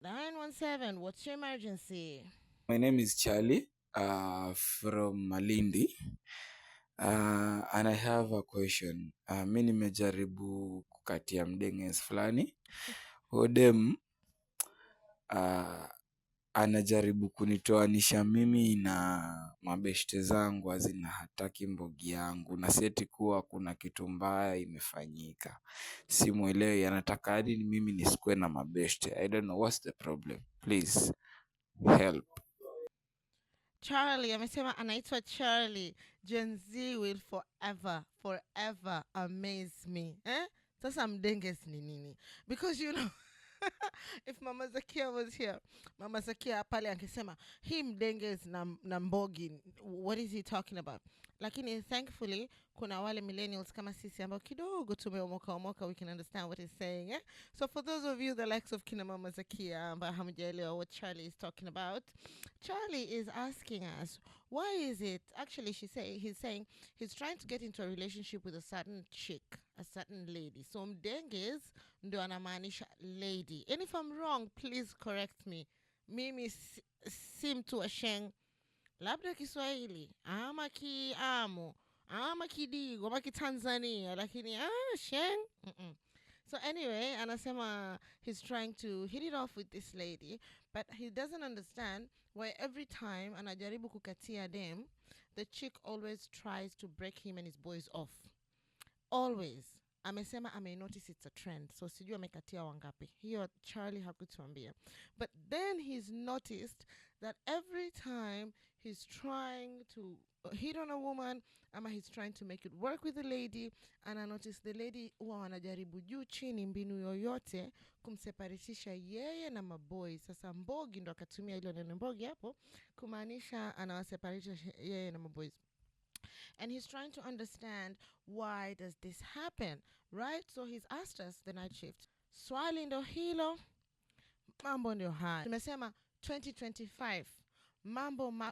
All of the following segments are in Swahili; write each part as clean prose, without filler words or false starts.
917, what's your emergency? My name is Charlie from Malindi. And I have a question. Mi nimejaribu kukatia mdenges fulani. Hodem anajaribu kunitoanisha mimi na mabeshte zangu hazina hataki mbogi yangu. Na sieti kuwa kuna kitu mbaya imefanyika. Simuelewi anataka hadi ni mimi nisikuwe na mabeshte. I don't know what's the problem. Please help. Charlie, amesema anaitwa Charlie. Gen Z will forever amaze me. Eh? Sasa mdenges ni nini? Because if Mama Zakia was here, Mama Zakia pale angesema, hii mdenges na mbogi, what is he talking about? Lakini thankfully, kuna wale millennials kama sisi ambao kidogo tumeomoka, we can understand what he's saying. Eh? So for those of you the likes of kina Mama Zakia, ambao hamjaelewa what Charlie is talking about, Charlie is asking us, why is it? Actually, he's saying he's trying to get into a relationship with a certain chick, a certain lady. So mdenges ndo anamaanisha lady. And if I'm wrong, please correct me. Mimi si mtu wa sheng, labda Kiswahili ama Kiamu ama Kidigo ama Kitanzania, lakini sheng. Mm-mm. So anyway, anasema he's trying to hit it off with this lady, but he doesn't understand why every time anajaribu kukatia dem, the chick always tries to break him and his boys off. Always. Amesema notice it's a trend. So sijui amekatia wangapi. Hiyo Charlie hakutuambia. But then he's noticed that every time he's trying to hit on a woman, ama he's trying to make it work with the lady, and I notice the lady huwa wanajaribu juu chini mbinu yoyote kumseparatisha yeye na maboy. Sasa mbogi ndo akatumia ilo neno mbogi hapo kumaanisha anawaseparatisha yeye na maboys. And he's trying to understand, why does this happen, right? So he's asked us the night shift, swali ndo hilo, mambo ndio haya. Tumesema 2025,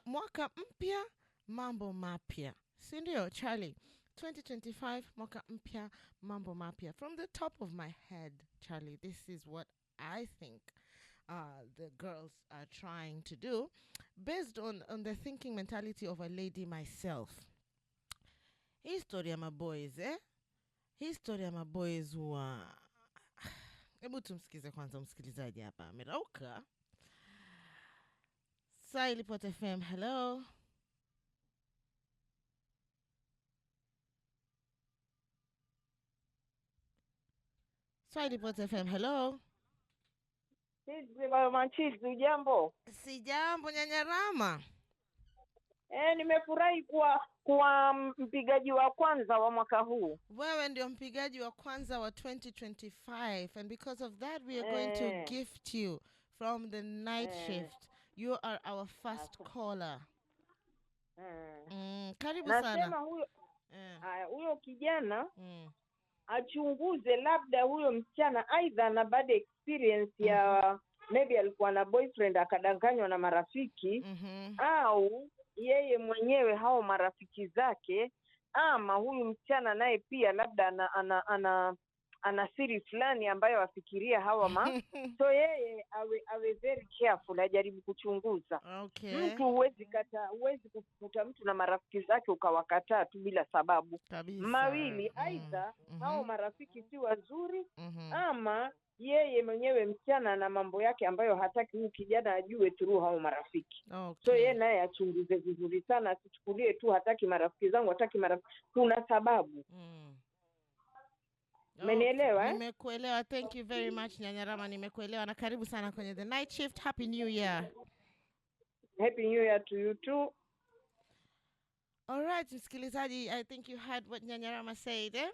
mwaka mpya, mambo mapya, si ndio Charlie? 2025, mwaka mpya, mambo mapya. From the top of my head, Charlie, this is what I think the girls are trying to do, based on the thinking mentality of a lady myself. History ya maboys, eh? History ya maboys wa... Hebu tumsikize kwanza msikilizaji hapa. Amerauka. Swahili Pot FM, hello. Swahili Pot FM, hello. Chizi, ujambo? Sijambo Nyanyarama. Nimefurahi kuwa mpigaji wa kwanza wa mwaka huu. Wewe ndio mpigaji wa kwanza wa 2025, and because of that we are going to gift you from the night shift. You are our first caller. Karibu sana. Nasema huyo kijana achunguze, labda huyo msichana aidha na bad experience ya maybe alikuwa na boyfriend akadanganywa na marafiki, au yeye mwenyewe hao marafiki zake, ama huyu msichana naye pia labda ana siri fulani ambayo afikiria hawa so yeye awe very careful, ajaribu kuchunguza. Okay. Mtu huwezi kukuta mtu na marafiki zake ukawakataa tu bila sababu. Kabisa. Mawili, aidha hao marafiki si wazuri, ama yeye mwenyewe msichana na mambo yake ambayo hataki huyu kijana ajue through hao marafiki. Okay. So yeye naye achunguze vizuri sana, asichukulie tu hataki marafiki zangu, hataki marafiki. Kuna sababu. Umenielewa? Okay. Nimekuelewa. Thank you very much Nyanyarama, nimekuelewa na karibu sana kwenye the night shift. Happy New Year. Happy New Year to you too. All right, msikilizaji, I think you heard what Nyanyarama said, eh?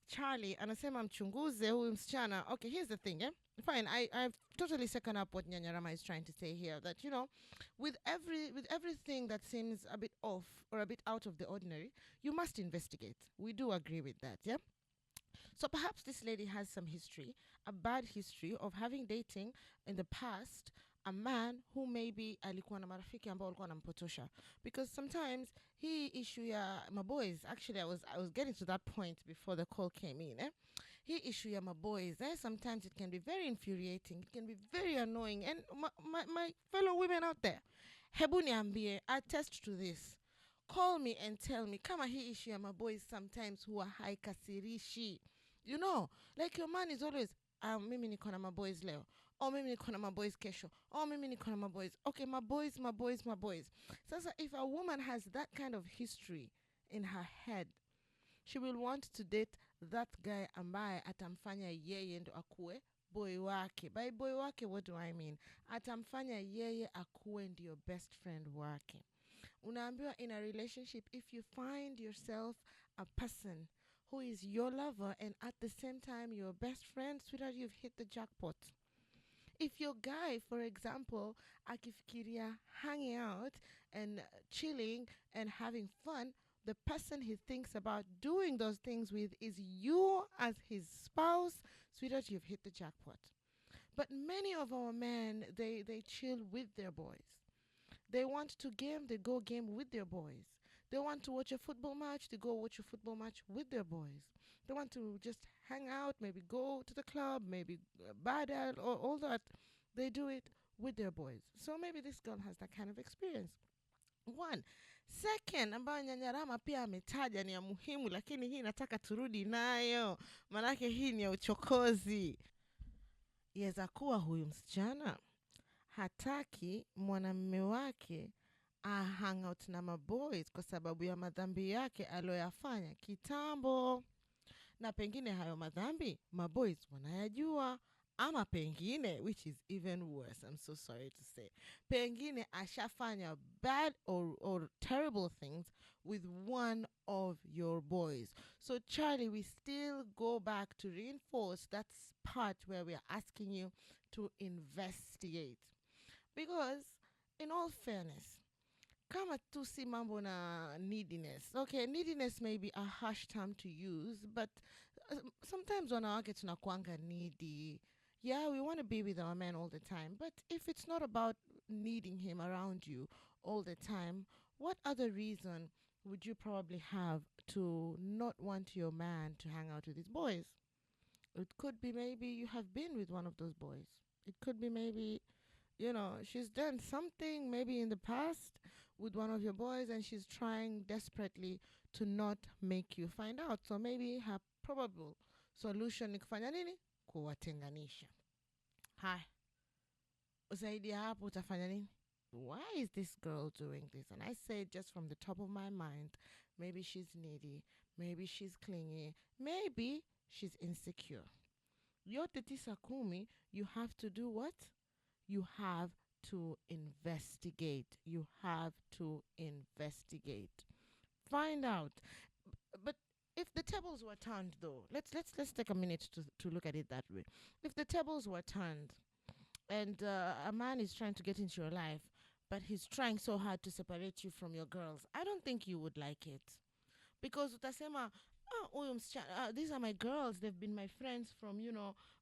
Charlie anasema mchunguze huyu msichana. Okay, here's the thing, eh? Fine, I've totally second up what Nyanyarama is trying to say here, that with everything that seems a bit off or a bit out of the ordinary, you must investigate. We do agree with that, yeah? So perhaps this lady has some history, a bad history of having dating in the past a man who maybe alikuwa na marafiki ambao walikuwa wanampotosha. Because sometimes he issue ya my boys, actually I was getting to that point before the call came in, eh? hii issue ya maboys, sometimes it can be very infuriating, it can be very annoying. And my fellow women out there, hebu niambie, attest to this. Call me and tell me kama hii issue ya maboys sometimes huwa haikasirishi. You know, like your man is always, mimi niko na maboys leo. Oh, mimi niko na maboys kesho. Oh, mimi niko na maboys. Okay, maboys, maboys, maboys. Sasa, if a woman has that kind of history in her head, she will want to date that guy ambaye atamfanya yeye ndo akue boy wake. By boy wake, what do I mean? Atamfanya yeye akue ndio best friend wake. Unaambiwa, in a relationship, if you find yourself a person who is your lover and at the same time your best friend, sweetheart, you've hit the jackpot. If your guy, for example, akifikiria hanging out and chilling and having fun, the person he thinks about doing those things with is you as his spouse, sweetheart, you've hit the jackpot. But many of our men, they chill with their boys. They want to game, they go game with their boys. They want to watch a football match, they go watch a football match with their boys. They want to just hang out, maybe go to the club, maybe buy that, or all that. They do it with their boys. So maybe this girl has that kind of experience. One. Second, ambayo Nyanyarama pia ametaja ni ya muhimu, lakini hii nataka turudi nayo. Manake hii ni ya uchokozi. Yaweza kuwa huyu msichana hataki mwanamume wake hang out na maboys kwa sababu ya madhambi yake aliyoyafanya kitambo. Na pengine hayo madhambi maboys wanayajua, ama pengine, which is even worse, I'm so sorry to say, pengine ashafanya bad or terrible things with one of your boys. So Charlie, we still go back to reinforce that part where we are asking you to investigate. Because in all fairness, kama tu si mambo na neediness. Okay, neediness may be a harsh term to use, but sometimes wanawake tunakuanga needy. Yeah, we want to be with our man all the time, but if it's not about needing him around you all the time, what other reason would you probably have to not want your man to hang out with his boys? It could be maybe you have been with one of those boys. It could be maybe, she's done something maybe in the past with one of your boys and she's trying desperately to not make you find out. So maybe her probable solution ni kufanya nini? Kuwatenganisha. Hai. Zaidi ya hapo utafanya nini? Why is this girl doing this? And I say just from the top of my mind, maybe she's needy, maybe she's clingy, maybe she's insecure. Yote tisa kumi, you have to do what? You have to investigate. You have to investigate. Find out. But if the tables were turned, though, let's take a minute to look at it that way. If the tables were turned and a man is trying to get into your life, but he's trying so hard to separate you from your girls, I don't think you would like it. Because utasema, these are my girls, they've been my friends from,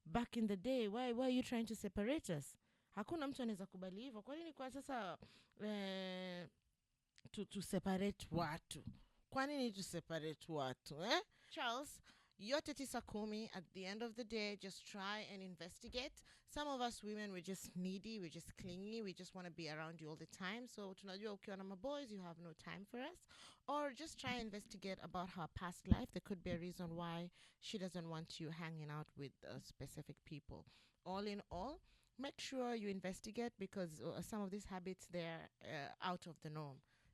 back in the day. Why are you trying to separate us? Hakuna mtu anaweza kubali hivyo. Kwa nini kwa sasa to separate watu? Kwa nini to separate watu, Charles, yote tisa kumi, at the end of the day, just try and investigate. Some of us women, we're just needy, we're just clingy, we just want to be around you all the time. So tunajua ukiwa na boys, you have no time for us. Or just try and investigate about her past life. There could be a reason why she doesn't want you hanging out with specific people. All in all, make sure you investigate because some of these habits, they're out of the norm.